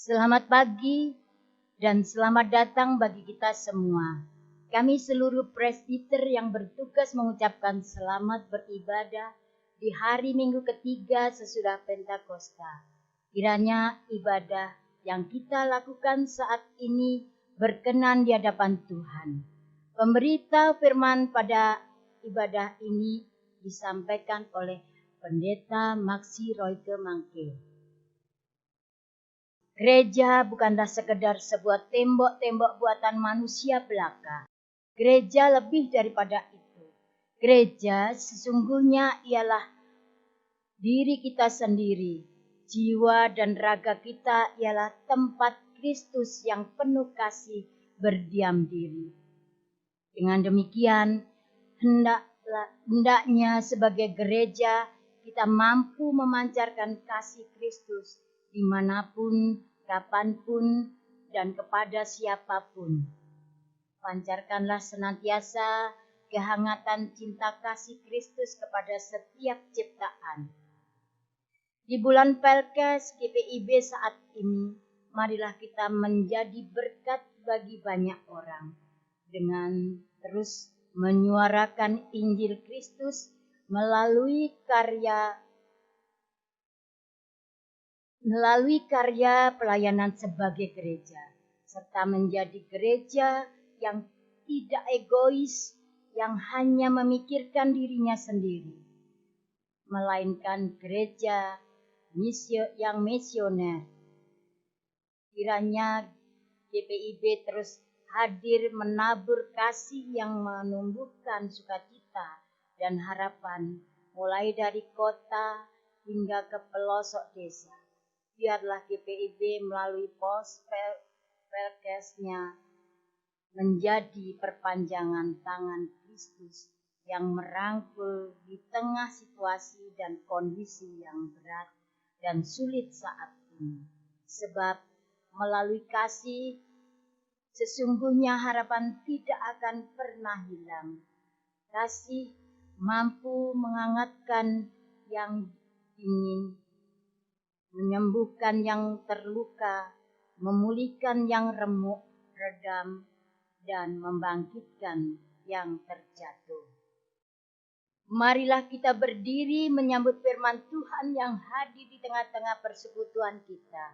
Selamat pagi dan selamat datang bagi kita semua. Kami seluruh presbiter yang bertugas mengucapkan selamat beribadah di hari Minggu ketiga sesudah Pentakosta. Kiranya ibadah yang kita lakukan saat ini berkenan di hadapan Tuhan. Pemberita firman pada ibadah ini disampaikan oleh Pendeta Maksi Royke Mangke. Gereja bukanlah sekedar sebuah tembok-tembok buatan manusia belaka. Gereja lebih daripada itu. Gereja sesungguhnya ialah diri kita sendiri. Jiwa dan raga kita ialah tempat Kristus yang penuh kasih berdiam diri. Dengan demikian, hendaknya sebagai gereja kita mampu memancarkan kasih Kristus dimanapun, kapanpun, dan kepada siapapun. Pancarkanlah senantiasa kehangatan cinta kasih Kristus kepada setiap ciptaan. Di bulan Pelkes GPIB saat ini, marilah kita menjadi berkat bagi banyak orang dengan terus menyuarakan Injil Kristus melalui karya pelayanan sebagai gereja, serta menjadi gereja yang tidak egois, yang hanya memikirkan dirinya sendiri, melainkan gereja yang misioner. Kiranya GPIB terus hadir menabur kasih yang menumbuhkan sukacita dan harapan, mulai dari kota hingga ke pelosok desa. Biarlah GPIB melalui pos Pelkesnya menjadi perpanjangan tangan Kristus yang merangkul di tengah situasi dan kondisi yang berat dan sulit saat ini. Sebab melalui kasih sesungguhnya harapan tidak akan pernah hilang. Kasih mampu menghangatkan yang dingin, menyembuhkan yang terluka, memulihkan yang remuk, redam, dan membangkitkan yang terjatuh. Marilah kita berdiri menyambut firman Tuhan yang hadir di tengah-tengah persekutuan kita.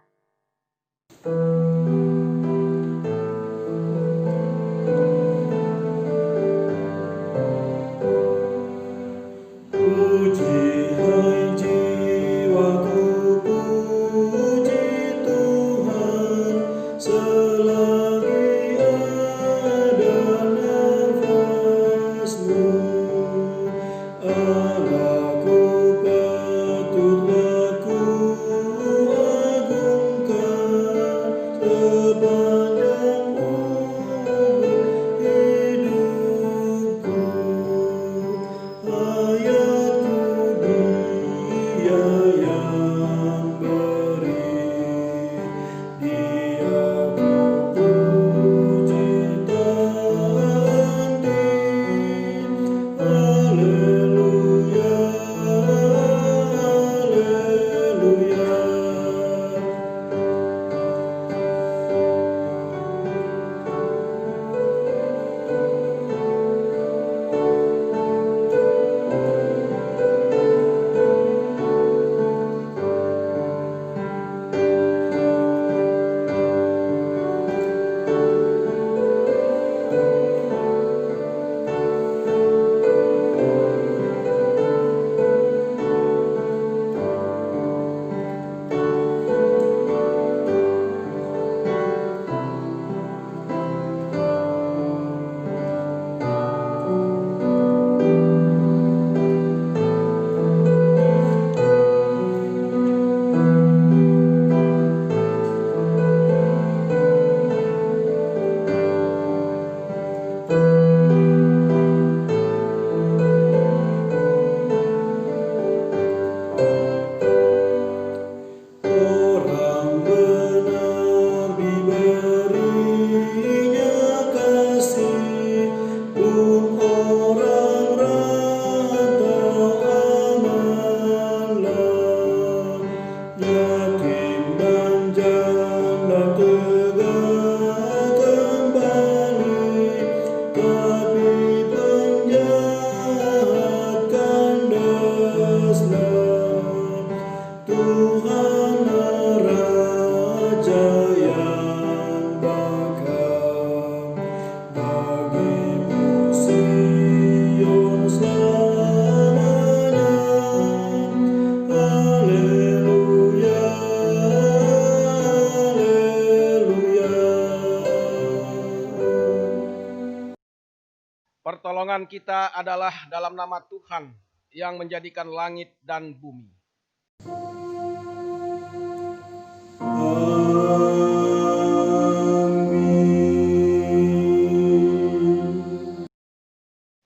Pertolongan kita adalah dalam nama Tuhan yang menjadikan langit dan bumi.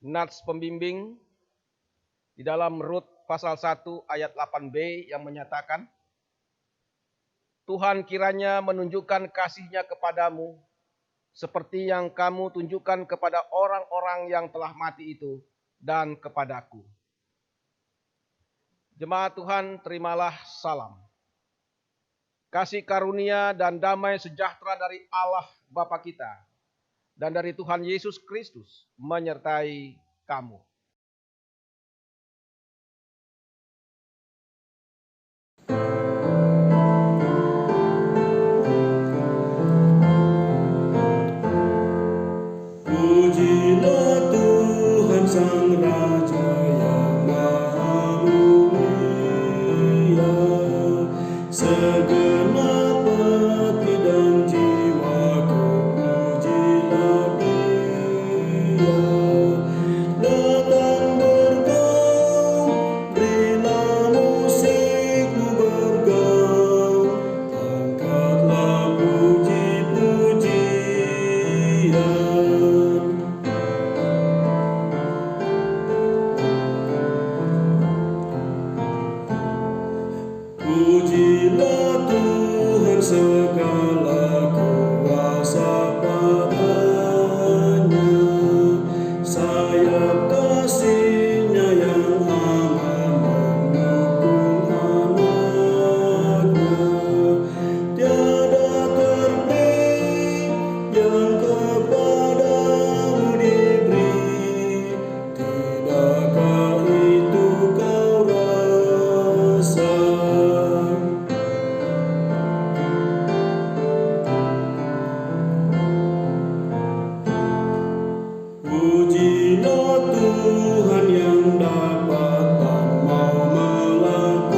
Nats pembimbing di dalam Rut pasal 1 ayat 8b yang menyatakan, Tuhan kiranya menunjukkan kasih-Nya kepadamu seperti yang kamu tunjukkan kepada orang-orang yang telah mati itu dan kepadaku. Jemaat Tuhan, terimalah salam. Kasih karunia dan damai sejahtera dari Allah Bapa kita dan dari Tuhan Yesus Kristus menyertai kamu. Pujilah Tuhan Sang Raja yang Maha Mulia, segenap hati dan jiwaku pujilah Dia. Datang bergaung, berilah musikmu bergaung, angkatlah puji-pujian. Pujilah Tuhan segala kuasa padanya, sayap kasih-Nya yang aman mendukung anak-Nya. Tiada terbit yang kepadamu diberi, tidakkah itu kau rasa? Pujilah Tuhan yang dapat dan mau melakukan,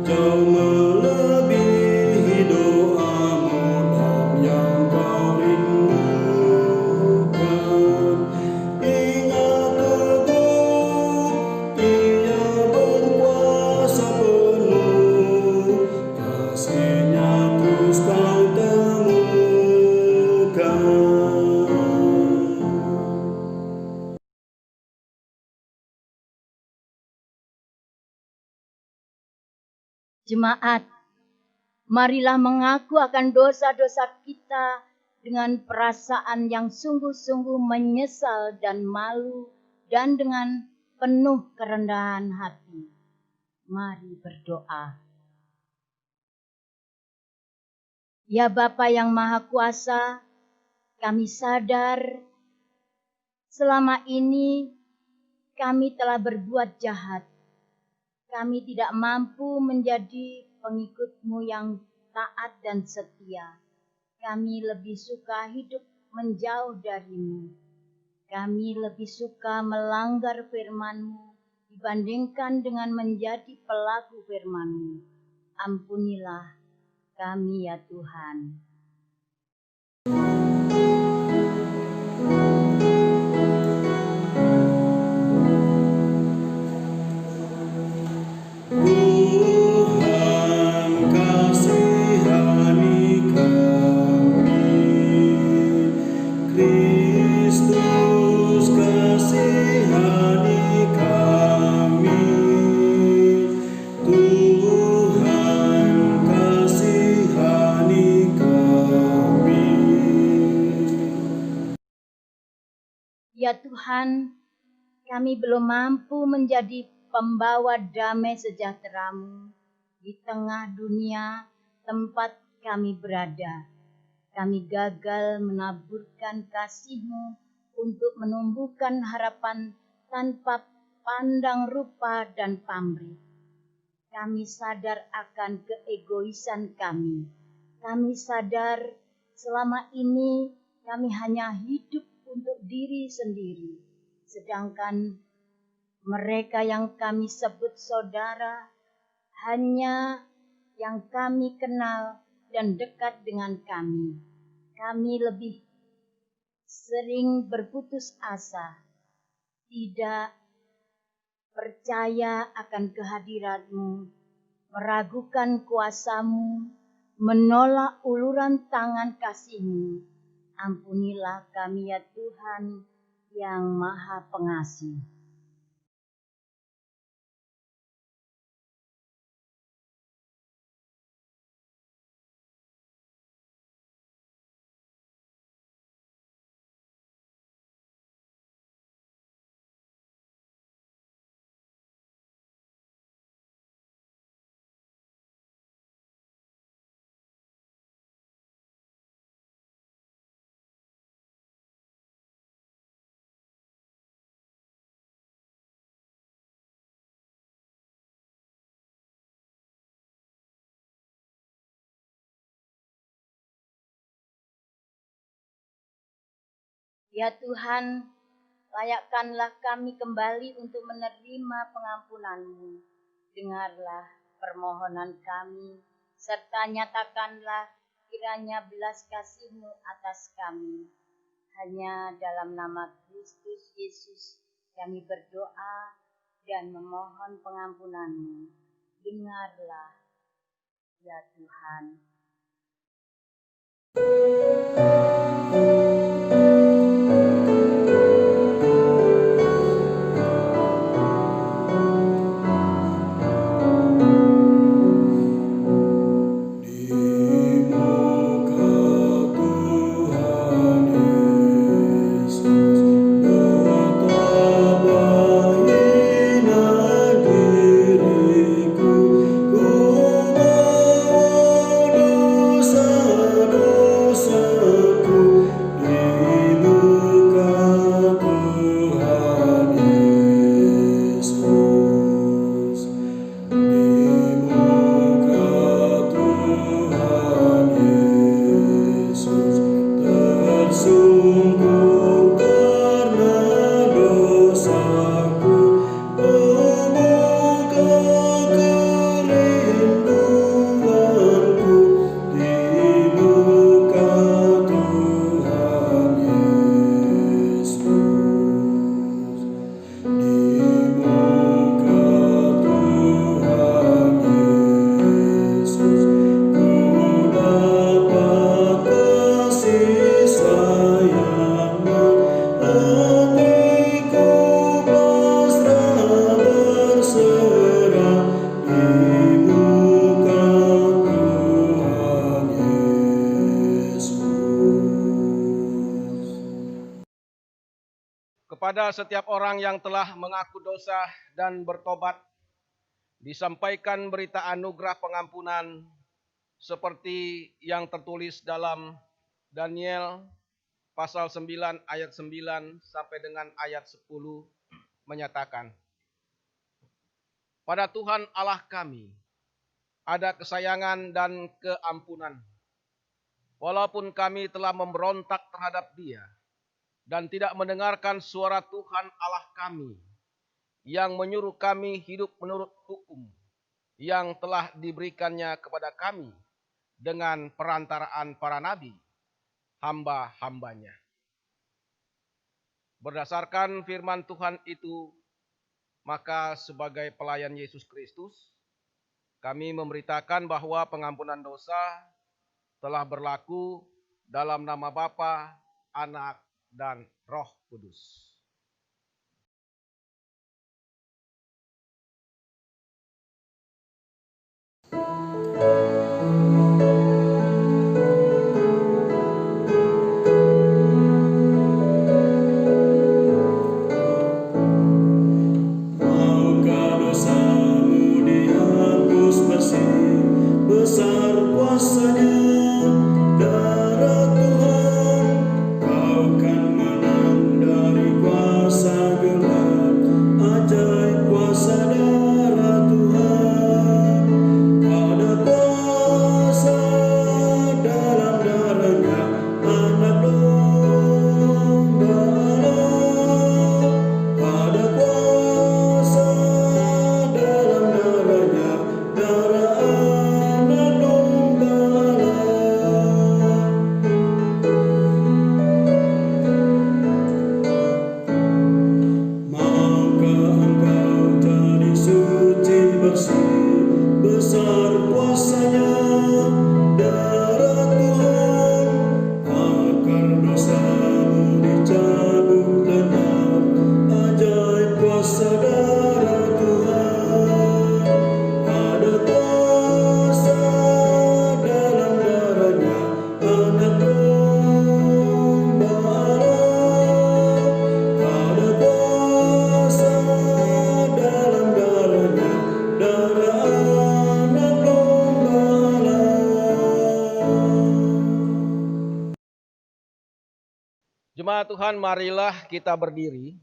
jauh melebihi doamu dan yang kau rindukan. Ingat teguh, Ia berkuasa penuh, kasih-Nya terus kau temukan. Jemaat, marilah mengaku akan dosa-dosa kita dengan perasaan yang sungguh-sungguh menyesal dan malu dan dengan penuh kerendahan hati. Mari berdoa. Ya Bapa yang Maha Kuasa, kami sadar selama ini kami telah berbuat jahat. Kami tidak mampu menjadi pengikut-Mu yang taat dan setia. Kami lebih suka hidup menjauh dari-Mu. Kami lebih suka melanggar firman-Mu dibandingkan dengan menjadi pelaku firman-Mu. Ampunilah kami ya Tuhan. Tuhan kasihani kami, Kristus kasihani kami, Tuhan kasihani kami. Ya Tuhan, kami belum mampu menjadi pembawa damai sejahtera-Mu di tengah dunia tempat kami berada. Kami gagal menaburkan kasih-Mu untuk menumbuhkan harapan tanpa pandang rupa dan pamrih. Kami sadar akan keegoisan kami. Kami sadar selama ini kami hanya hidup untuk diri sendiri. Sedangkan mereka yang kami sebut saudara hanya yang kami kenal dan dekat dengan kami. Kami lebih sering berputus asa, tidak percaya akan kehadirat-Mu, meragukan kuasa-Mu, menolak uluran tangan kasih-Mu. Ampunilah kami ya Tuhan yang Maha Pengasih. Ya Tuhan, layakkanlah kami kembali untuk menerima pengampunan-Mu. Dengarlah permohonan kami, serta nyatakanlah kiranya belas kasih-Mu atas kami. Hanya dalam nama Kristus Yesus kami berdoa dan memohon pengampunan-Mu. Dengarlah, ya Tuhan. Kepada setiap orang yang telah mengaku dosa dan bertobat, disampaikan berita anugerah pengampunan seperti yang tertulis dalam Daniel pasal 9 ayat 9 sampai dengan ayat 10 menyatakan, pada Tuhan Allah kami ada kesayangan dan keampunan, walaupun kami telah memberontak terhadap Dia dan tidak mendengarkan suara Tuhan Allah kami yang menyuruh kami hidup menurut hukum yang telah diberikannya kepada kami dengan perantaraan para nabi, hamba-hambanya. Berdasarkan firman Tuhan itu, maka sebagai pelayan Yesus Kristus, kami memberitakan bahwa pengampunan dosa telah berlaku dalam nama Bapa, Anak, dan Roh Kudus. Maukah dosamu dihapus bersih, besar kuasa-Nya, darah Tuhan, kau kan menang dari kuasa gelap, ajaib kuasa darah Tuhan, ada kuasa Jemaat Tuhan, marilah kita berdiri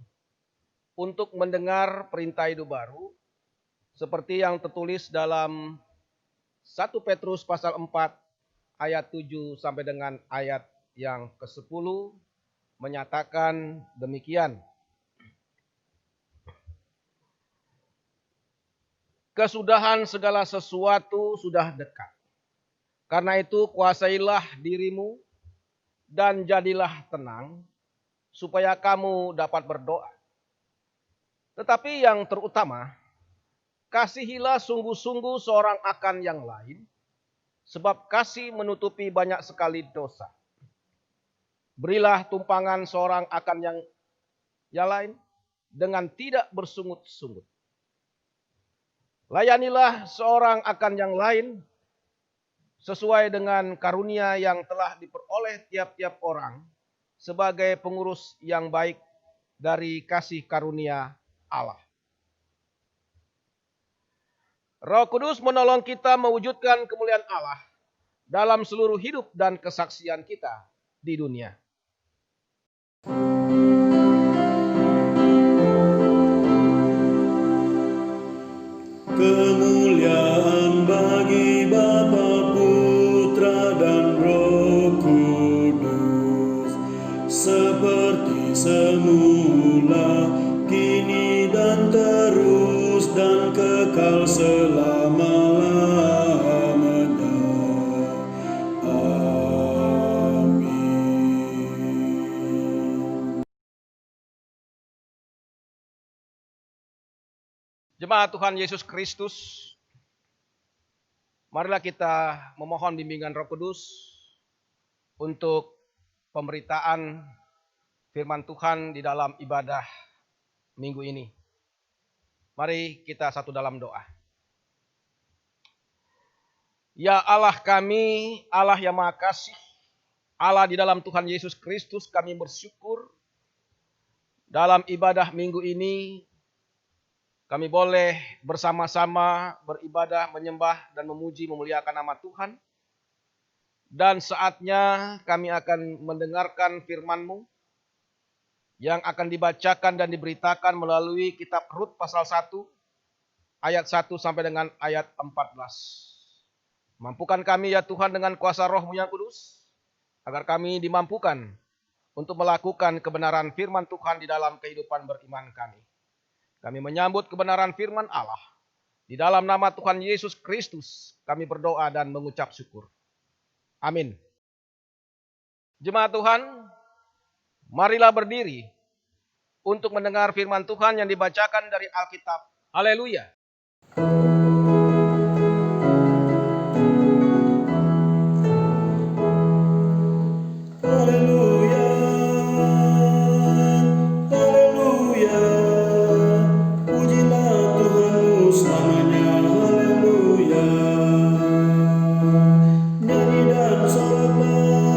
untuk mendengar perintah hidup baru seperti yang tertulis dalam 1 Petrus pasal 4 ayat 7 sampai dengan ayat yang ke-10 menyatakan demikian. Kesudahan segala sesuatu sudah dekat. Karena itu kuasailah dirimu dan jadilah tenang supaya kamu dapat berdoa. Tetapi yang terutama, kasihilah sungguh-sungguh seorang akan yang lain, sebab kasih menutupi banyak sekali dosa. Berilah tumpangan seorang akan yang lain dengan tidak bersungut-sungut. Layanilah seorang akan yang lain sesuai dengan karunia yang telah diperoleh tiap-tiap orang sebagai pengurus yang baik dari kasih karunia Allah. Roh Kudus menolong kita mewujudkan kemuliaan Allah dalam seluruh hidup dan kesaksian kita di dunia. Kemuliaan bagi Bapa, Putra, dan Roh Kudus, seperti semula, kini dan terus, dan kekal selama-lamanya. Amin. Jemaat Tuhan Yesus Kristus, marilah kita memohon bimbingan Roh Kudus untuk pemberitaan firman Tuhan di dalam ibadah minggu ini. Mari kita satu dalam doa. Ya Allah kami, Allah yang Maha Kasih, Allah di dalam Tuhan Yesus Kristus, kami bersyukur dalam ibadah minggu ini kami boleh bersama-sama beribadah, menyembah, dan memuji, memuliakan nama Tuhan. Dan saatnya kami akan mendengarkan firman-Mu yang akan dibacakan dan diberitakan melalui kitab Rut pasal 1, ayat 1 sampai dengan ayat 14. Mampukan kami ya Tuhan dengan kuasa Roh-Mu yang kudus, agar kami dimampukan untuk melakukan kebenaran firman Tuhan di dalam kehidupan beriman kami. Kami menyambut kebenaran firman Allah. Di dalam nama Tuhan Yesus Kristus, kami berdoa dan mengucap syukur. Amin. Jemaat Tuhan, marilah berdiri untuk mendengar firman Tuhan yang dibacakan dari Alkitab. Haleluya. Haleluya, haleluya, pujilah Tuhanmu selamanya, haleluya. Nyanyi dan soraklah,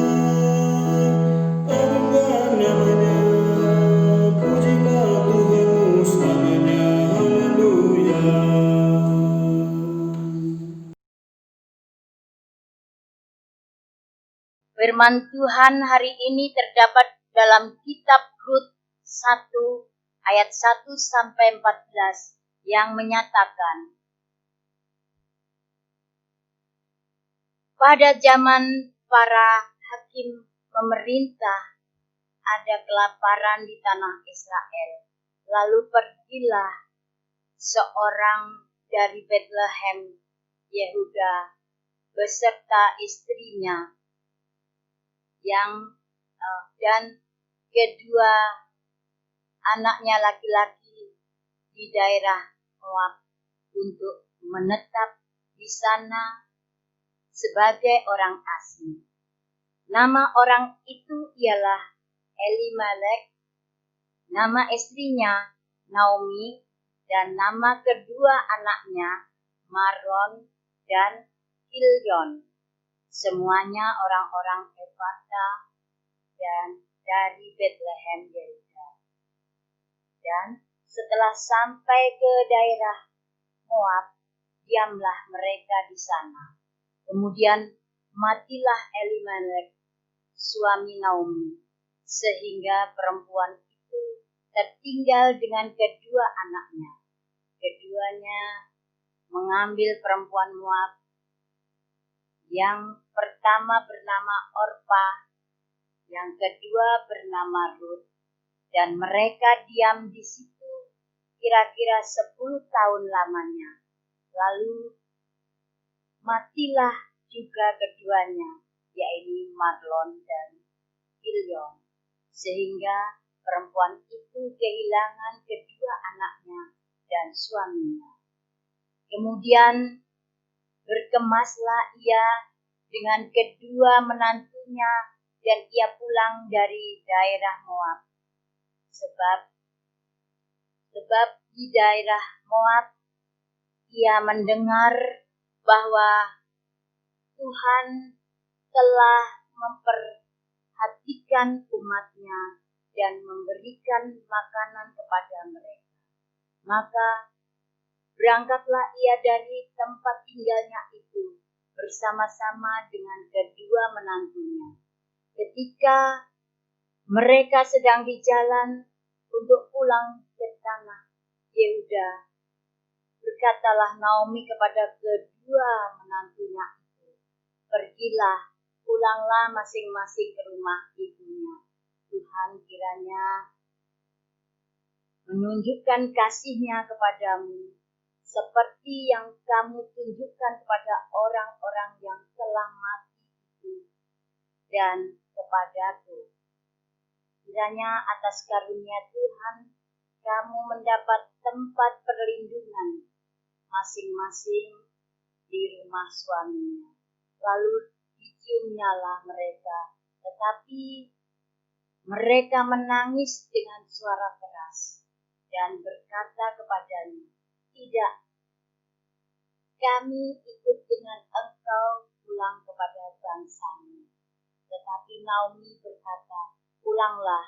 agungkan namanya, pujilah Tuhanmu selamanya, haleluya. Firman Tuhan hari ini terdapat dalam kitab Rut 1 ayat 1 sampai 14 yang menyatakan, pada zaman para hakim memerintah ada kelaparan di tanah Israel. Lalu pergilah seorang dari Bethlehem, Yehuda, beserta istrinya dan kedua anaknya laki-laki di daerah Moab untuk menetap di sana sebagai orang asing. Nama orang itu ialah Elimelek, nama istrinya Naomi, dan nama kedua anaknya Maron dan Kilion. Semuanya orang-orang Efrata dan dari Bethlehem Yehuda. Dan setelah sampai ke daerah Moab, diamlah mereka di sana. Kemudian matilah Elimelek, suami Naomi, sehingga perempuan itu tertinggal dengan kedua anaknya. Keduanya mengambil perempuan Moab, yang pertama bernama Orpa, yang kedua bernama Rut, dan mereka diam di situ kira-kira 10 tahun lamanya. Lalu matilah juga keduanya, yaitu Mahlon dan Kilion, sehingga perempuan itu kehilangan kedua anaknya dan suaminya. Kemudian berkemaslah ia dengan kedua menantunya dan ia pulang dari daerah Moab. Sebab di daerah Moab ia mendengar bahwa Tuhan telah memperhatikan umatnya dan memberikan makanan kepada mereka. Maka berangkatlah ia dari tempat tinggalnya itu bersama-sama dengan kedua menantunya. Ketika mereka sedang di jalan untuk pulang ke tanah Yehuda, berkatalah Naomi kepada kedua menantunya itu, "Pergilah, pulanglah masing-masing ke rumah ibunya. Tuhan kiranya menunjukkan kasih-Nya kepadamu, seperti yang kamu tunjukkan kepada orang-orang yang telah mati itu, dan kepadaku. Kiranya atas karunia Tuhan, kamu mendapat tempat perlindungan masing-masing di rumah suaminya." Lalu diciumnyalah mereka, tetapi mereka menangis dengan suara keras dan berkata kepadanya, "Tidak, kami ikut dengan engkau pulang kepada bangsamu." Tetapi Naomi berkata, "Pulanglah,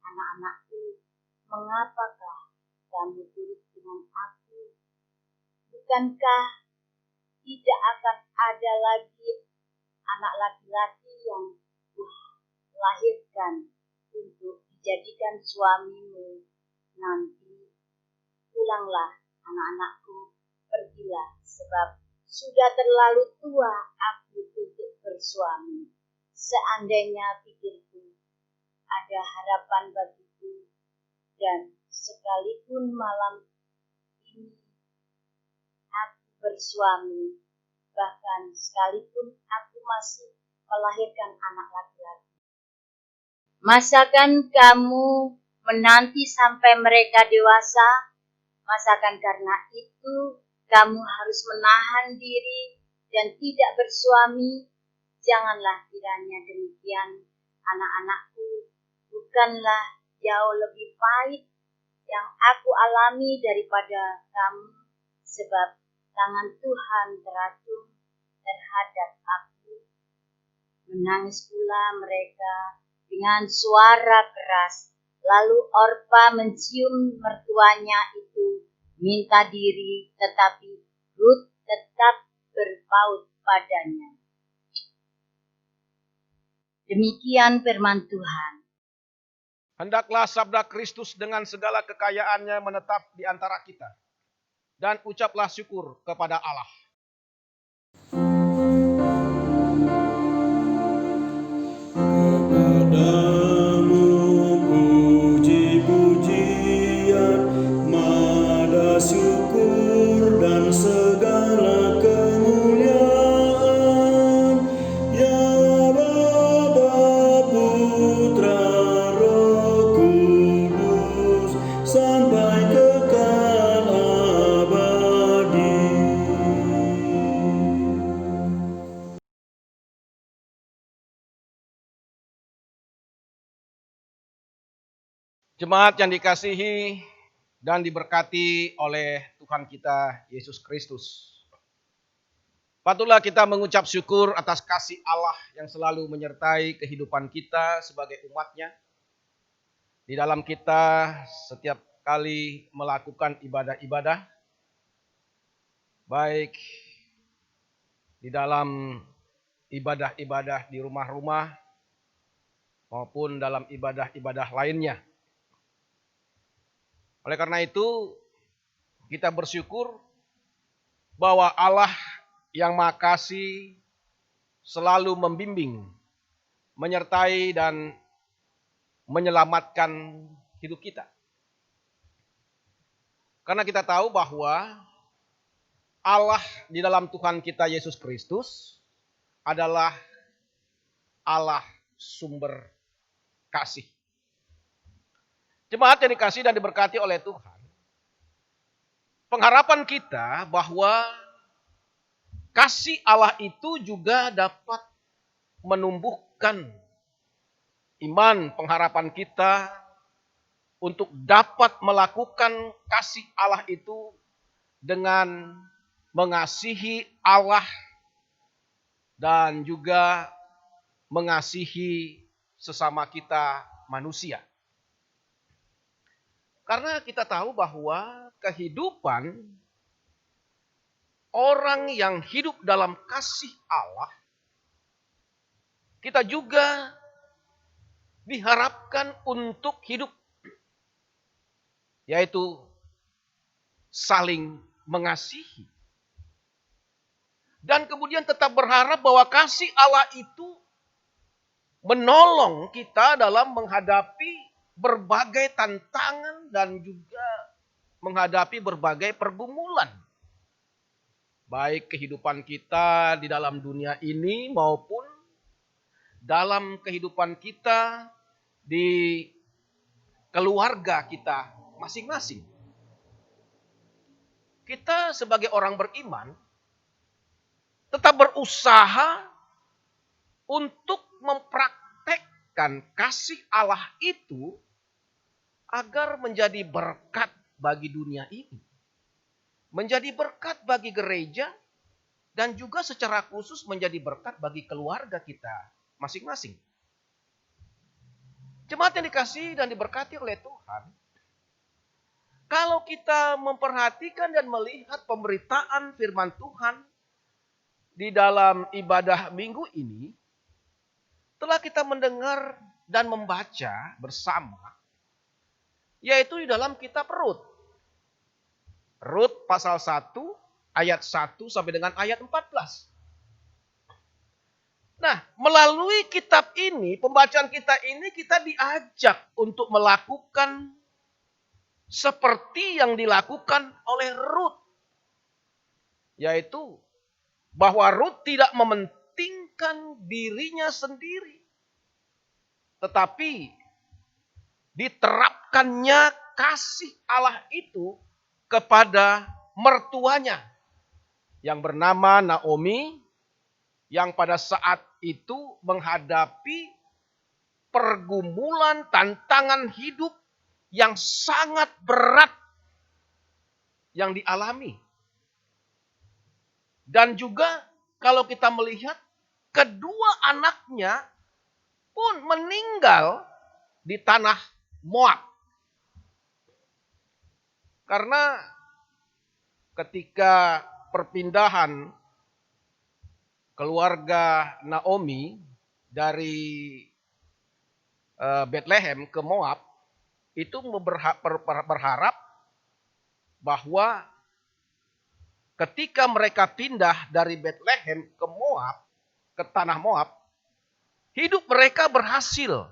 anak-anakku, mengapakah kamu turut dengan aku? Bukankah tidak akan ada lagi anak laki-laki yang lahirkan untuk dijadikan suamimu nanti? Pulanglah, anak-anakku, pergilah, sebab sudah terlalu tua aku untuk bersuami. Seandainya pikirku ada harapan bagiku, dan sekalipun malam ini aku bersuami, bahkan sekalipun aku masih melahirkan anak laki-laki, masakan kamu menanti sampai mereka dewasa? Masakan karena itu kamu harus menahan diri dan tidak bersuami? Janganlah kiranya demikian, anak-anakku. Bukanlah jauh lebih pahit yang aku alami daripada kamu, sebab tangan Tuhan teratung terhadap aku. Menangis pula mereka dengan suara keras. Lalu Orpa mencium mertuanya itu, minta diri, tetapi Rut tetap berpaut padanya. Demikian firman Tuhan. Hendaklah sabda Kristus dengan segala kekayaannya menetap di antara kita. Dan ucaplah syukur kepada Allah. Kepadamu puji-pujian, mada syukur dan segala kemuliaan, ya Bapa, Putra, Roh Kudus, sampai kekal abadi. Jemaat yang dikasihi dan diberkati oleh Tuhan kita Yesus Kristus. Patutlah kita mengucap syukur atas kasih Allah yang selalu menyertai kehidupan kita sebagai umat-Nya. Di dalam kita setiap kali melakukan ibadah-ibadah, baik di dalam ibadah-ibadah di rumah-rumah, maupun dalam ibadah-ibadah lainnya. Oleh karena itu, kita bersyukur bahwa Allah yang Maha Kasih selalu membimbing, menyertai dan menyelamatkan hidup kita. Karena kita tahu bahwa Allah di dalam Tuhan kita Yesus Kristus adalah Allah sumber kasih. Jemaat yang dikasihi dan diberkati oleh Tuhan, pengharapan kita bahwa kasih Allah itu juga dapat menumbuhkan iman pengharapan kita untuk dapat melakukan kasih Allah itu dengan mengasihi Allah dan juga mengasihi sesama kita manusia. Karena kita tahu bahwa kehidupan orang yang hidup dalam kasih Allah, kita juga diharapkan untuk hidup, yaitu saling mengasihi. Dan kemudian tetap berharap bahwa kasih Allah itu menolong kita dalam menghadapi berbagai tantangan dan juga menghadapi berbagai pergumulan. Baik kehidupan kita di dalam dunia ini maupun dalam kehidupan kita di keluarga kita masing-masing. Kita sebagai orang beriman tetap berusaha untuk mempraktekkan kasih Allah itu agar menjadi berkat bagi dunia ini. Menjadi berkat bagi gereja dan juga secara khusus menjadi berkat bagi keluarga kita masing-masing. Jemaat yang dikasihi dan diberkati oleh Tuhan, kalau kita memperhatikan dan melihat pemberitaan firman Tuhan di dalam ibadah minggu ini, telah kita mendengar dan membaca bersama, yaitu di dalam kitab Rut. Rut pasal 1 ayat 1 sampai dengan ayat 14. Nah, melalui kitab ini, pembacaan kita ini, kita diajak untuk melakukan seperti yang dilakukan oleh Rut. Yaitu bahwa Rut tidak mementingkan dirinya sendiri, tetapi diterapkannya kasih Allah itu kepada mertuanya yang bernama Naomi, yang pada saat itu menghadapi pergumulan tantangan hidup yang sangat berat yang dialami. Dan juga kalau kita melihat kedua anaknya pun meninggal di tanah Moab. Karena ketika perpindahan keluarga Naomi dari Bethlehem ke Moab, itu berharap bahwa ketika mereka pindah dari Bethlehem ke Moab, ke tanah Moab, hidup mereka berhasil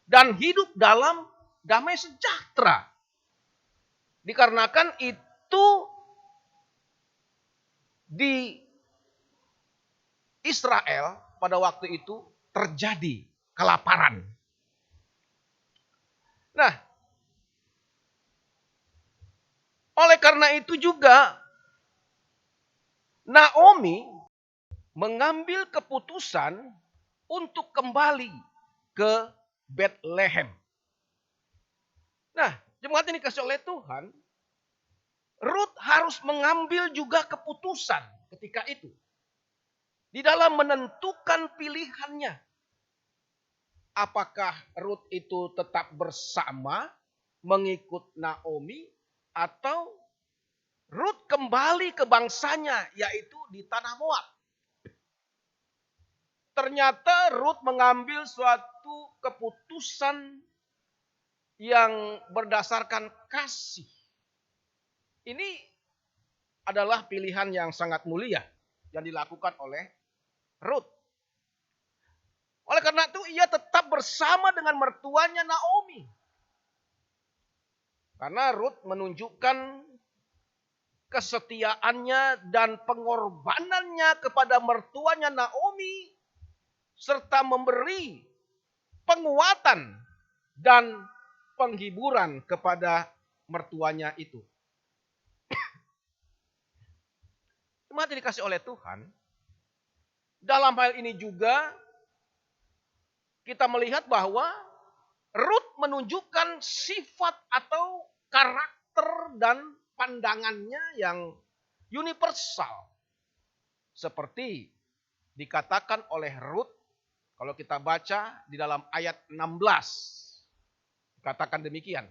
dan hidup dalam damai sejahtera. Dikarenakan itu di Israel pada waktu itu terjadi kelaparan. Nah, oleh karena itu juga Naomi mengambil keputusan untuk kembali ke Bethlehem. Nah, jemaat ini dikasihi oleh Tuhan, Rut harus mengambil juga keputusan ketika itu. Di dalam menentukan pilihannya. Apakah Rut itu tetap bersama mengikut Naomi atau Rut kembali ke bangsanya, yaitu di tanah Moab. Ternyata Rut mengambil suatu suatu keputusan yang berdasarkan kasih. Ini adalah pilihan yang sangat mulia yang dilakukan oleh Rut. Oleh karena itu ia tetap bersama dengan mertuanya Naomi. Karena Rut menunjukkan kesetiaannya dan pengorbanannya kepada mertuanya Naomi, serta memberi penguatan dan penghiburan kepada mertuanya itu. Jemaat dikasih oleh Tuhan, dalam hal ini juga kita melihat bahwa Rut menunjukkan sifat atau karakter dan pandangannya yang universal. Seperti dikatakan oleh Rut, kalau kita baca di dalam ayat 16. Dikatakan demikian.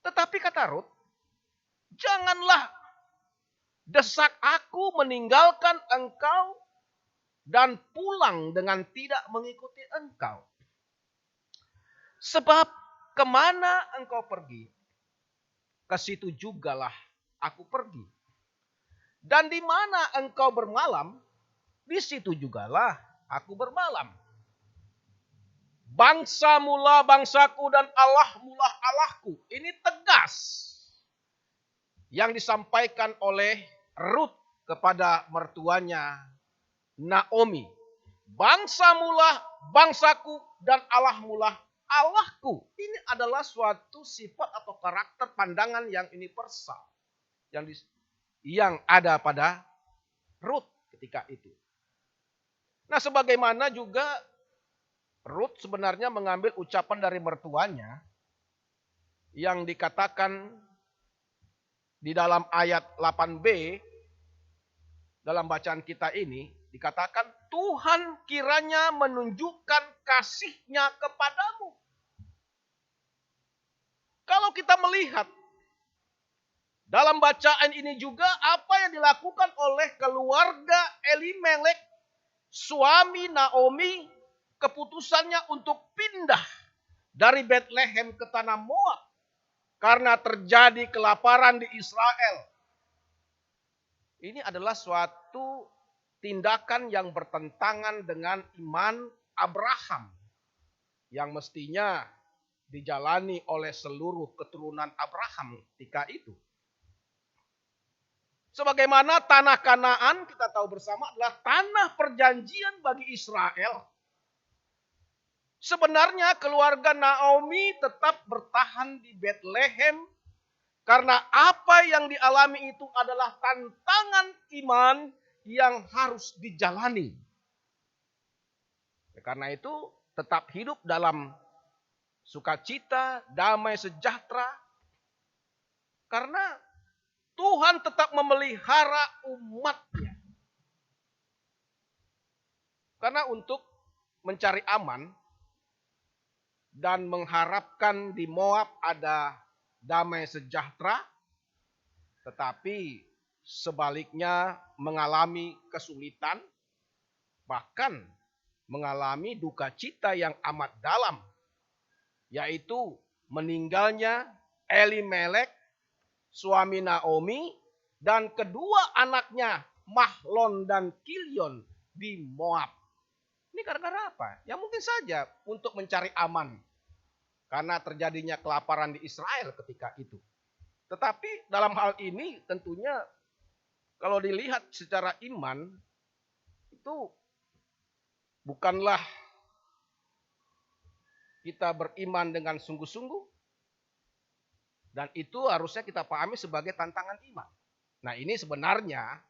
Tetapi kata Rut, janganlah desak aku meninggalkan engkau dan pulang dengan tidak mengikuti engkau. Sebab kemana engkau pergi, ke situ jugalah aku pergi. Dan di mana engkau bermalam, di situ jugalah aku bermalam. Bangsa mula bangsaku dan Allah mula Allahku. Ini tegas yang disampaikan oleh Rut kepada mertuanya Naomi. Bangsa mula bangsaku dan Allah mula Allahku. Ini adalah suatu sifat atau karakter pandangan yang universal. Yang ada pada Rut ketika itu. Nah, sebagaimana juga Rut sebenarnya mengambil ucapan dari mertuanya yang dikatakan di dalam ayat 8b dalam bacaan kita ini dikatakan Tuhan kiranya menunjukkan kasih-Nya kepadamu. Kalau kita melihat dalam bacaan ini juga apa yang dilakukan oleh keluarga Elimelek, suami Naomi, keputusannya untuk pindah dari Bethlehem ke tanah Moab karena terjadi kelaparan di Israel. Ini adalah suatu tindakan yang bertentangan dengan iman Abraham yang mestinya dijalani oleh seluruh keturunan Abraham ketika itu. Sebagaimana tanah Kanaan kita tahu bersama adalah tanah perjanjian bagi Israel. Sebenarnya keluarga Naomi tetap bertahan di Bethlehem karena apa yang dialami itu adalah tantangan iman yang harus dijalani. Karena itu tetap hidup dalam sukacita, damai sejahtera. Karena Tuhan tetap memelihara umat-Nya. Karena untuk mencari aman dan mengharapkan di Moab ada damai sejahtera, tetapi sebaliknya mengalami kesulitan, bahkan mengalami duka cita yang amat dalam, yaitu meninggalnya Elimelek, suami Naomi, dan kedua anaknya Mahlon dan Kilion di Moab. Ini gara-gara apa? Ya mungkin saja untuk mencari aman. Karena terjadinya kelaparan di Israel ketika itu. Tetapi dalam hal ini tentunya kalau dilihat secara iman itu bukanlah kita beriman dengan sungguh-sungguh. Dan itu harusnya kita pahami sebagai tantangan iman. Nah, ini sebenarnya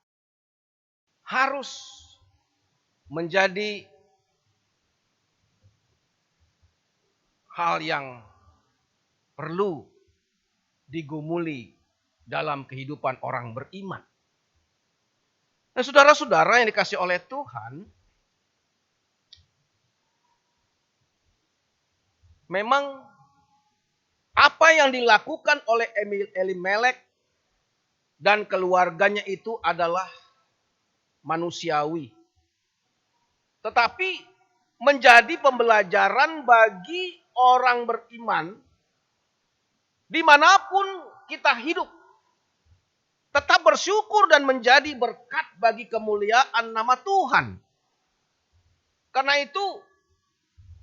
harus menjadi hal yang perlu digumuli dalam kehidupan orang beriman. Nah, saudara-saudara yang dikasih oleh Tuhan, memang apa yang dilakukan oleh Elimelek dan keluarganya itu adalah manusiawi. Tetapi menjadi pembelajaran bagi orang beriman dimanapun kita hidup. Tetap bersyukur dan menjadi berkat bagi kemuliaan nama Tuhan. Karena itu,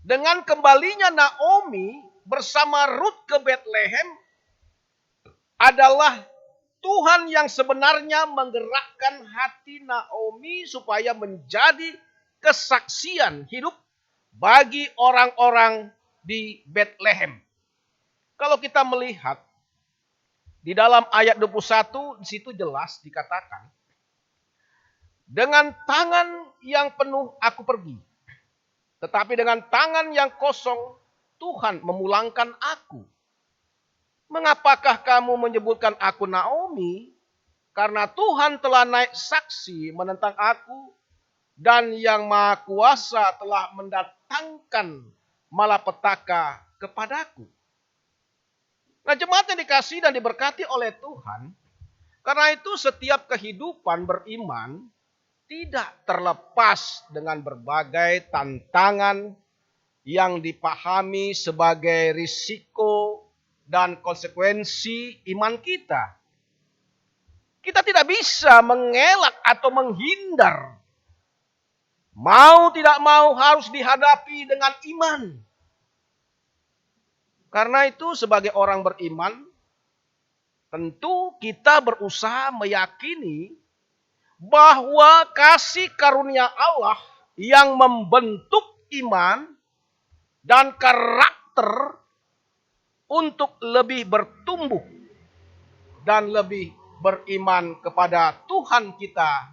dengan kembalinya Naomi bersama Rut ke Bethlehem adalah Tuhan yang sebenarnya menggerakkan hati Naomi supaya menjadi kesaksian hidup bagi orang-orang di Bethlehem. Kalau kita melihat di dalam ayat 21, di situ jelas dikatakan, dengan tangan yang penuh aku pergi, tetapi dengan tangan yang kosong Tuhan memulangkan aku. Mengapakah kamu menyebutkan aku Naomi? Karena Tuhan telah naik saksi menentang aku, dan yang Maha Kuasa telah mendatangkan malapetaka kepadaku. Nah, jemaat yang dikasihi dan diberkati oleh Tuhan, karena itu setiap kehidupan beriman tidak terlepas dengan berbagai tantangan yang dipahami sebagai risiko dan konsekuensi iman kita. Kita tidak bisa mengelak atau menghindar. Mau tidak mau harus dihadapi dengan iman. Karena itu sebagai orang beriman, tentu kita berusaha meyakini bahwa kasih karunia Allah yang membentuk iman dan karakter untuk lebih bertumbuh dan lebih beriman kepada Tuhan kita,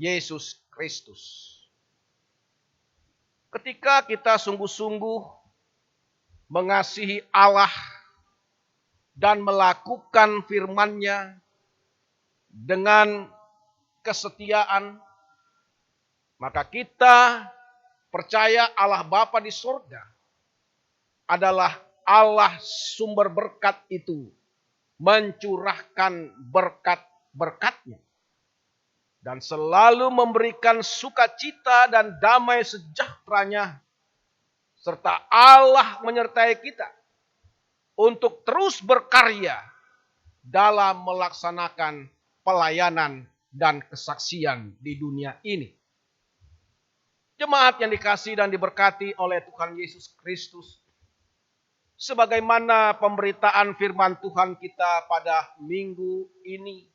Yesus Kristus. Ketika kita sungguh-sungguh mengasihi Allah dan melakukan firman-Nya dengan kesetiaan, maka kita percaya Allah Bapa di surga adalah Allah sumber berkat itu, mencurahkan berkat-berkat-Nya dan selalu memberikan sukacita dan damai sejahtera-Nya, serta Allah menyertai kita untuk terus berkarya dalam melaksanakan pelayanan dan kesaksian di dunia ini. Jemaat yang dikasihi dan diberkati oleh Tuhan Yesus Kristus, sebagaimana pemberitaan firman Tuhan kita pada minggu ini,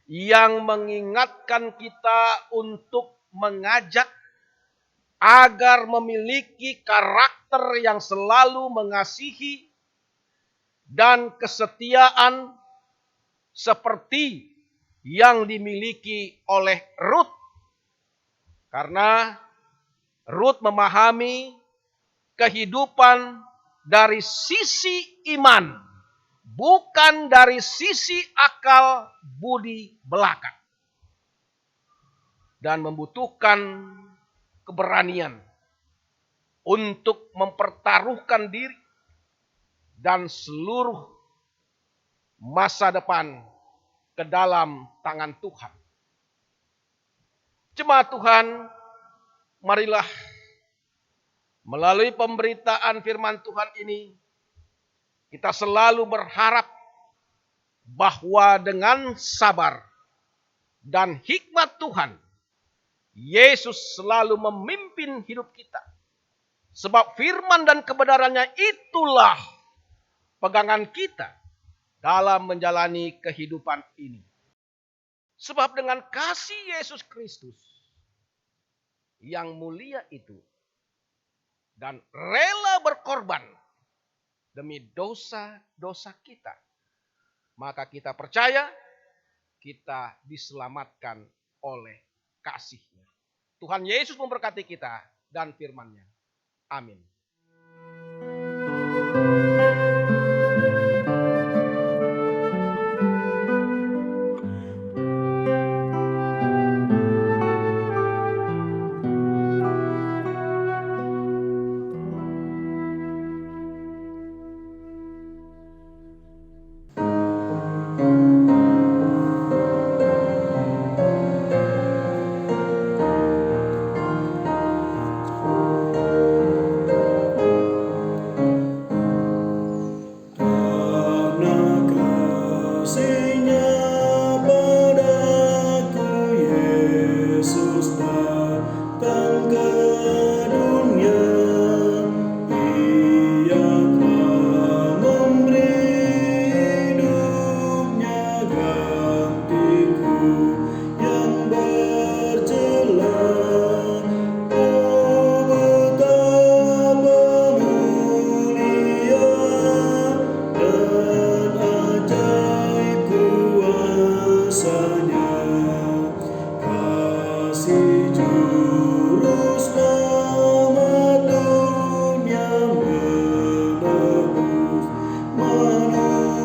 yang mengingatkan kita untuk mengajak agar memiliki karakter yang selalu mengasihi dan kesetiaan seperti yang dimiliki oleh Rut. Karena Rut memahami kehidupan dari sisi iman, bukan dari sisi akal budi belaka. Dan membutuhkan keberanian untuk mempertaruhkan diri dan seluruh masa depan ke dalam tangan Tuhan. Jemaat Tuhan, marilah melalui pemberitaan firman Tuhan ini, kita selalu berharap bahwa dengan sabar dan hikmat Tuhan, Yesus selalu memimpin hidup kita. Sebab firman dan kebenarannya itulah pegangan kita dalam menjalani kehidupan ini. Sebab dengan kasih Yesus Kristus yang mulia itu dan rela berkorban demi dosa-dosa kita, maka kita percaya kita diselamatkan oleh kasih-Nya. Tuhan Yesus memberkati kita dan firman-Nya. Amin. kasih juru selamat dunia menebus manusia.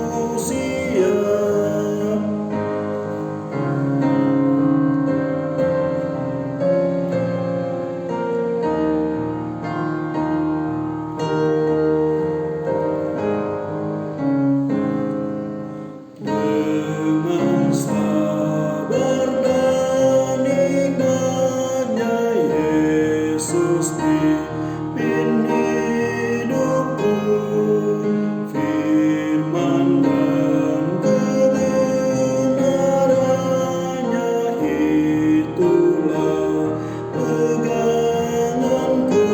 Dengan sabar dan imannya Yesus pimpin hidupku, firman dan kebenarannya itulah peganganku.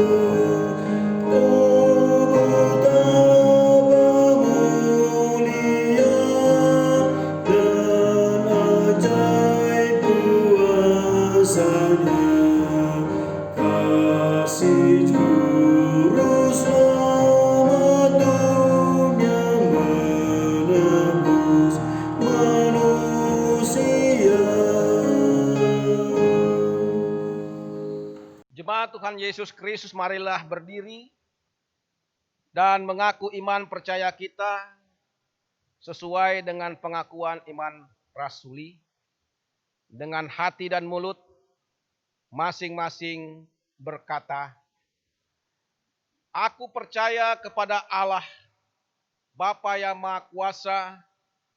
Oh, betapa mulia dan ajaib kuasanya, kasih juru selamat dunia menebus manusia. Jemaat Tuhan Yesus Kristus, marilah berdiri dan mengaku iman percaya kita sesuai dengan pengakuan iman rasuli. Dengan hati dan mulut masing-masing berkata, "Aku percaya kepada Allah, Bapa yang Maha Kuasa,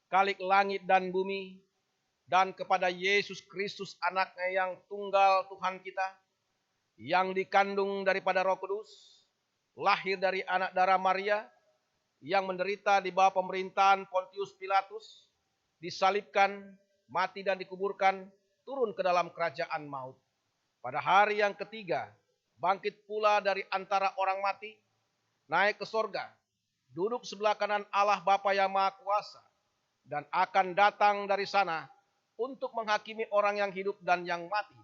Khalik langit dan bumi, dan kepada Yesus Kristus anaknya yang tunggal Tuhan kita, yang dikandung daripada Roh Kudus, lahir dari anak darah Maria, yang menderita di bawah pemerintahan Pontius Pilatus, disalibkan, mati dan dikuburkan, turun ke dalam kerajaan maut. Pada hari yang ketiga, bangkit pula dari antara orang mati, naik ke sorga, duduk sebelah kanan Allah Bapa yang Maha Kuasa, dan akan datang dari sana untuk menghakimi orang yang hidup dan yang mati.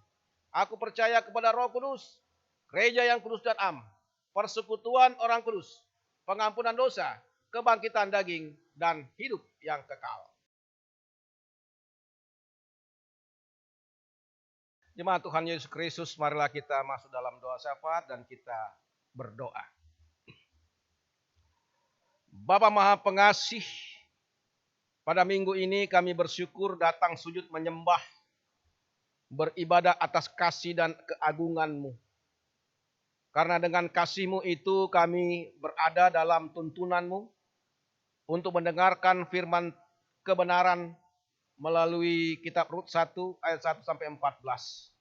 Aku percaya kepada Roh Kudus, gereja yang kudus dan am, persekutuan orang kudus, pengampunan dosa, kebangkitan daging, dan hidup yang kekal." Jemaat Tuhan Yesus Kristus, marilah kita masuk dalam doa syafaat dan kita berdoa. Bapa Maha Pengasih, pada minggu ini kami bersyukur datang sujud menyembah, beribadah atas kasih dan keagungan-Mu. Karena dengan kasih-Mu itu kami berada dalam tuntunan-Mu untuk mendengarkan firman kebenaran melalui kitab Rut 1 ayat 1 sampai 14.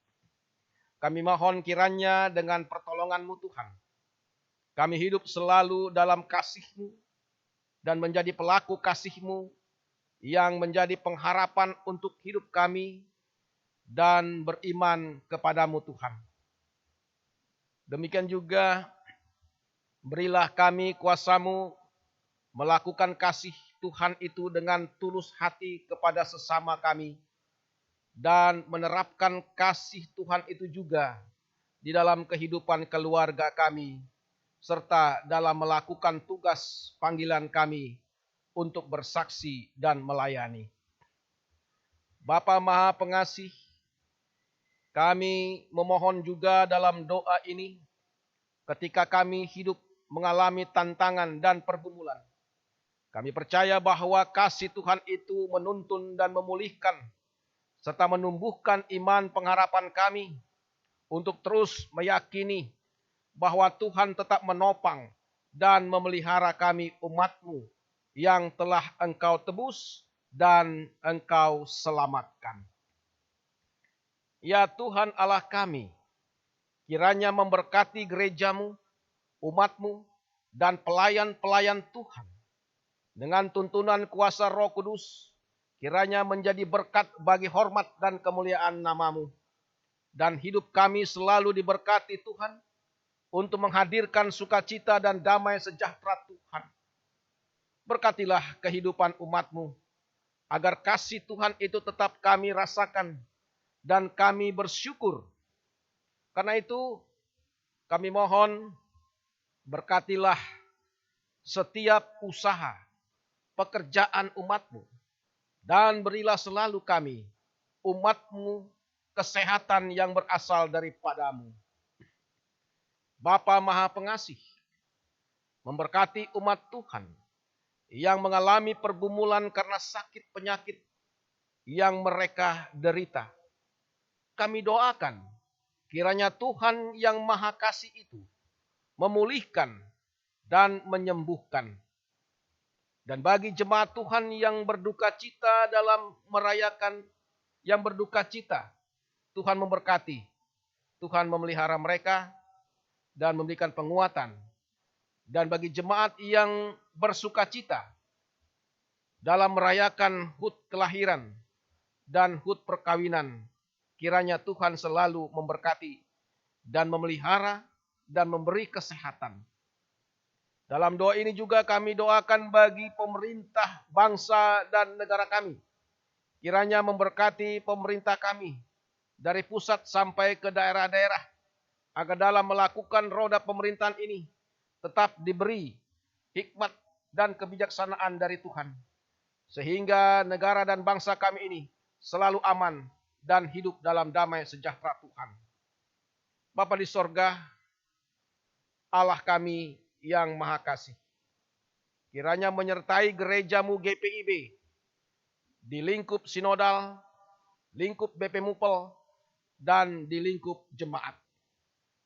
Kami mohon kiranya dengan pertolongan-Mu Tuhan, kami hidup selalu dalam kasih-Mu dan menjadi pelaku kasih-Mu yang menjadi pengharapan untuk hidup kami dan beriman kepadamu Tuhan. Demikian juga berilah kami kuasa-Mu melakukan kasih Tuhan itu dengan tulus hati kepada sesama kami dan menerapkan kasih Tuhan itu juga di dalam kehidupan keluarga kami serta dalam melakukan tugas panggilan kami untuk bersaksi dan melayani. Bapa Maha Pengasih, kami memohon juga dalam doa ini ketika kami hidup mengalami tantangan dan pergumulan. Kami percaya bahwa kasih Tuhan itu menuntun dan memulihkan serta menumbuhkan iman pengharapan kami untuk terus meyakini bahwa Tuhan tetap menopang dan memelihara kami umat-Mu yang telah Engkau tebus dan Engkau selamatkan. Ya Tuhan Allah kami, kiranya memberkati gereja-Mu, umat-Mu, dan pelayan-pelayan Tuhan. Dengan tuntunan kuasa Roh Kudus, kiranya menjadi berkat bagi hormat dan kemuliaan nama-Mu. Dan hidup kami selalu diberkati Tuhan, untuk menghadirkan sukacita dan damai sejahtera Tuhan. Berkatilah kehidupan umat-Mu, agar kasih Tuhan itu tetap kami rasakan, dan kami bersyukur. Karena itu, kami mohon, berkatilah setiap usaha, pekerjaan umat-Mu, dan berilah selalu kami, umat-Mu, kesehatan yang berasal daripadamu. Bapa Maha Pengasih, memberkati umat Tuhan yang mengalami pergumulan karena sakit penyakit yang mereka derita. Kami doakan kiranya Tuhan yang Maha Kasih itu memulihkan dan menyembuhkan. Dan bagi jemaat Tuhan yang berduka cita dalam merayakan, yang berduka cita, Tuhan memberkati, Tuhan memelihara mereka dan memberikan penguatan. Dan bagi jemaat yang bersuka cita dalam merayakan HUT kelahiran dan HUT perkawinan, kiranya Tuhan selalu memberkati dan memelihara dan memberi kesehatan. Dalam doa ini juga kami doakan bagi pemerintah, bangsa, dan negara kami. Kiranya memberkati pemerintah kami dari pusat sampai ke daerah-daerah, agar dalam melakukan roda pemerintahan ini tetap diberi hikmat dan kebijaksanaan dari Tuhan. Sehingga negara dan bangsa kami ini selalu aman dan hidup dalam damai sejahtera Tuhan. Bapa di sorga, Allah kami yang Maha Kasih, kiranya menyertai gerejamu GPIB di lingkup sinodal, lingkup BP Mupel, dan di lingkup jemaat,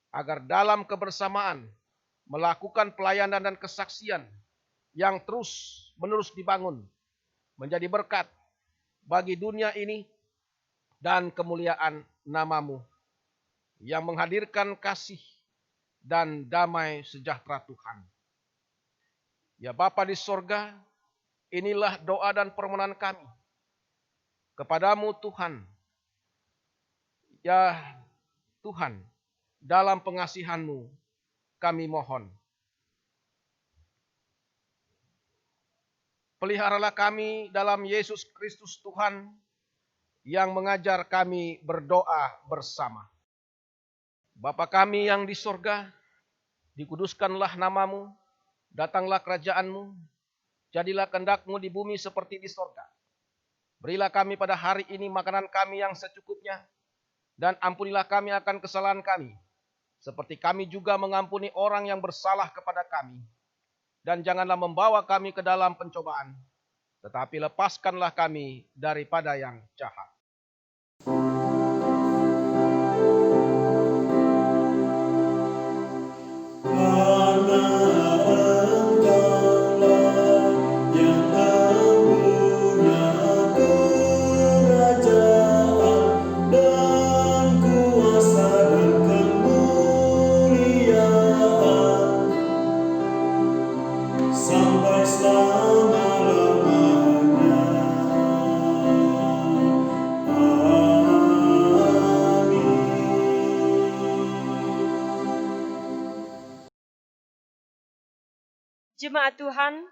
agar dalam kebersamaan melakukan pelayanan dan kesaksian yang terus menerus dibangun, menjadi berkat bagi dunia ini dan kemuliaan namamu, yang menghadirkan kasih dan damai sejahtera Tuhan. Ya Bapa di sorga, inilah doa dan permohonan kami kepadamu Tuhan. Ya Tuhan, dalam pengasihan-Mu kami mohon. Peliharalah kami dalam Yesus Kristus Tuhan yang mengajar kami berdoa bersama. Bapa kami yang di sorga, dikuduskanlah namamu, datanglah kerajaan-Mu, jadilah kehendak-Mu di bumi seperti di sorga. Berilah kami pada hari ini makanan kami yang secukupnya, dan ampunilah kami akan kesalahan kami, seperti kami juga mengampuni orang yang bersalah kepada kami. Dan janganlah membawa kami ke dalam pencobaan, tetapi lepaskanlah kami daripada yang jahat. Jemaat Tuhan,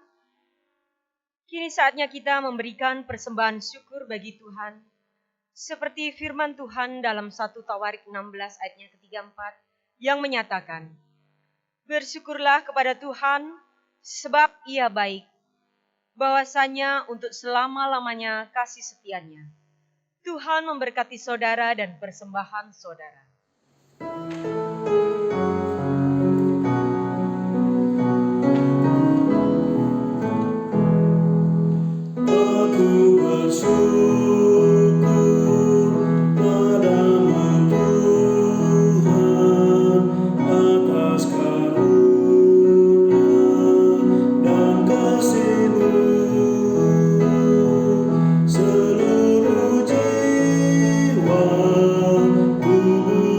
kini saatnya kita memberikan persembahan syukur bagi Tuhan. Seperti firman Tuhan dalam 1 Tawarik 16 ayatnya ke-34 yang menyatakan, bersyukurlah kepada Tuhan sebab Ia baik, bahwasanya untuk selama-lamanya kasih setianya. Tuhan memberkati saudara dan persembahan saudara. Seluruh jiwa tubuh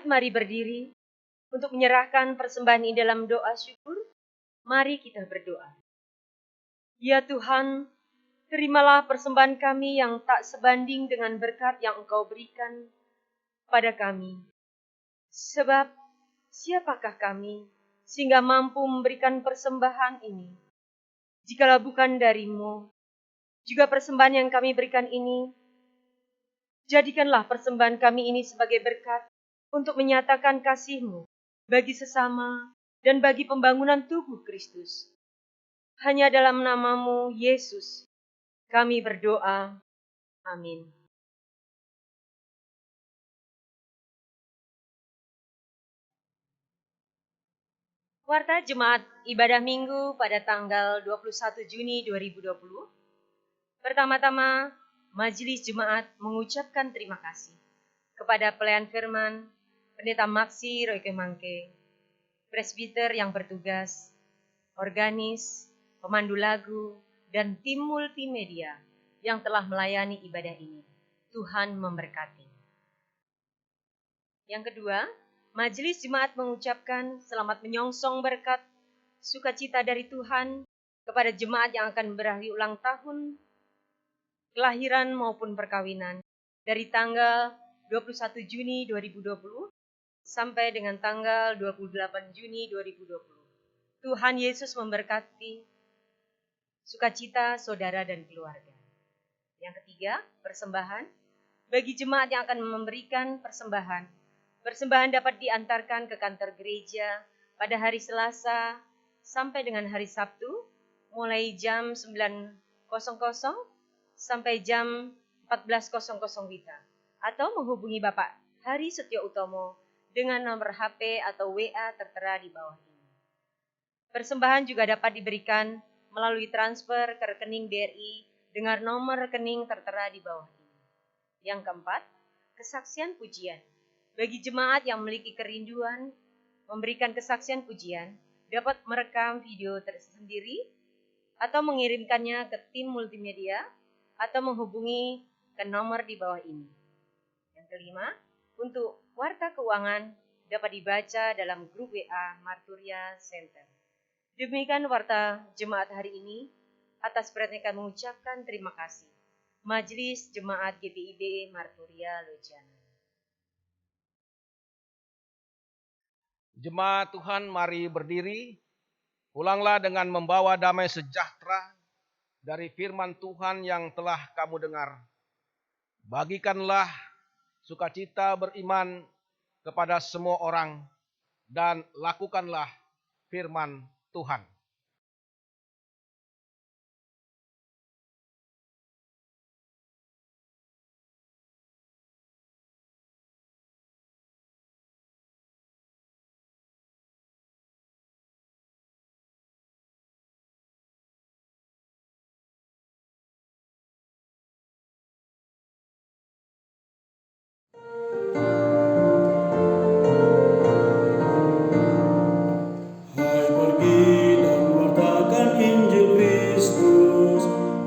Jemaat mari berdiri untuk menyerahkan persembahan ini dalam doa syukur. Mari kita berdoa. Ya Tuhan, terimalah persembahan kami yang tak sebanding dengan berkat yang Engkau berikan pada kami. Sebab siapakah kami sehingga mampu memberikan persembahan ini? Jikalau bukan dari-Mu, juga persembahan yang kami berikan ini, jadikanlah persembahan kami ini sebagai berkat untuk menyatakan kasih-Mu bagi sesama dan bagi pembangunan tubuh Kristus. Hanya dalam nama-Mu, Yesus, kami berdoa. Amin. Warta Jemaat Ibadah Minggu pada tanggal 21 Juni 2020. Pertama-tama, Majelis Jemaat mengucapkan terima kasih kepada pelayan firman, Pendeta Maksi Royke Mangke, presbiter yang bertugas, organis, pemandu lagu, dan tim multimedia yang telah melayani ibadah ini. Tuhan memberkati. Yang kedua, Majelis Jemaat mengucapkan selamat menyongsong berkat sukacita dari Tuhan kepada jemaat yang akan berhari ulang tahun, kelahiran maupun perkawinan dari tanggal 21 Juni 2020 sampai dengan tanggal 28 Juni 2020. Tuhan Yesus memberkati sukacita saudara dan keluarga. Yang ketiga, persembahan. Bagi jemaat yang akan memberikan persembahan, persembahan dapat diantarkan ke kantor gereja pada hari Selasa sampai dengan hari Sabtu, mulai jam 9.00 sampai jam 14.00 WITA, atau menghubungi Bapak Hari Setyo Utomo dengan nomor HP atau WA tertera di bawah ini. Persembahan juga dapat diberikan melalui transfer ke rekening BRI dengan nomor rekening tertera di bawah ini. Yang keempat, kesaksian pujian. Bagi jemaat yang memiliki kerinduan memberikan kesaksian pujian, dapat merekam video tersendiri atau mengirimkannya ke tim multimedia atau menghubungi ke nomor di bawah ini. Yang kelima, untuk warta keuangan dapat dibaca dalam grup WA Marturia Center. Demikian warta jemaat hari ini. Atas perhatian kami mengucapkan terima kasih. Majelis Jemaat GPIB Marturia Lojana. Jemaat Tuhan, mari berdiri. Pulanglah dengan membawa damai sejahtera dari firman Tuhan yang telah kamu dengar. Bagikanlah sukacita beriman kepada semua orang dan lakukanlah firman Tuhan. Hai pergi dan wartakan Injil Kristus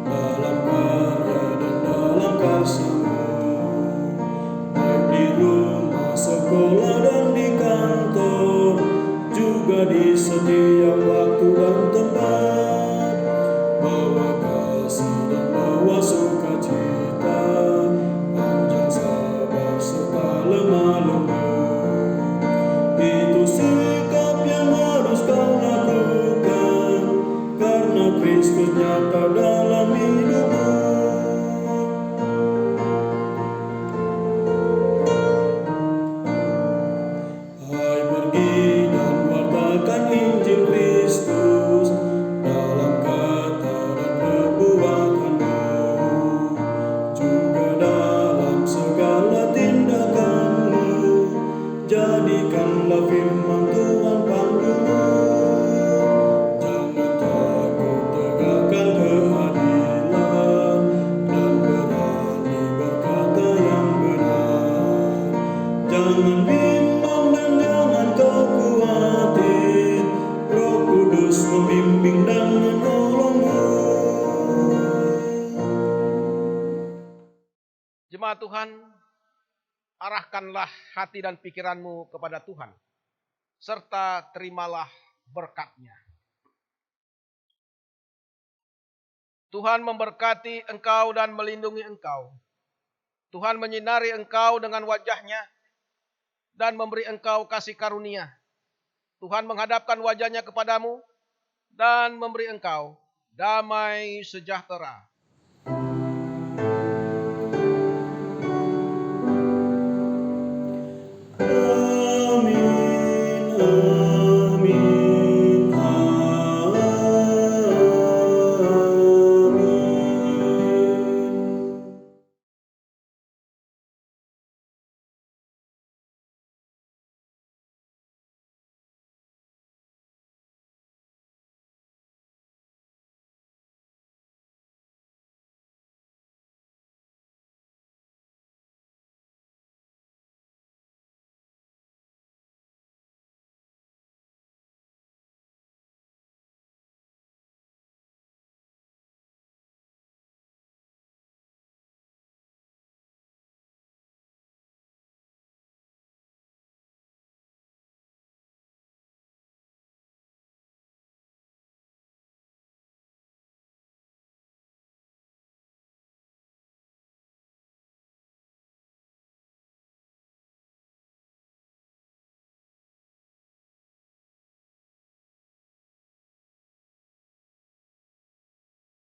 dalam karya dan dalam kasih-Mu, baik di rumah, sekolah dan di kantor, juga di setiap waktu dan tempat. Bawa kasih dan bawa sukacita, panjang sabar serta lemah lembut. Itu sikap yang harus kau lakukan, karena Kristus nyata dalam hidupmu. Hai pergi dan wartakan Injil Kristus dalam kata dan perbuatanmu, juga dalam segala tindakanmu. Jadikanlah firman Tuhan pandumu. Jangan takut tegakkan keadilan dan berani berkata yang benar. Jangan bimbang dan jangan kau khawatir, Roh Kudus membimbing dan menolongmu. Jemaat Tuhan, arahkanlah hati dan pikiranmu kepada Tuhan, serta terimalah berkat-Nya. Tuhan memberkati engkau dan melindungi engkau. Tuhan menyinari engkau dengan wajah-Nya dan memberi engkau kasih karunia. Tuhan menghadapkan wajah-Nya kepadamu dan memberi engkau damai sejahtera.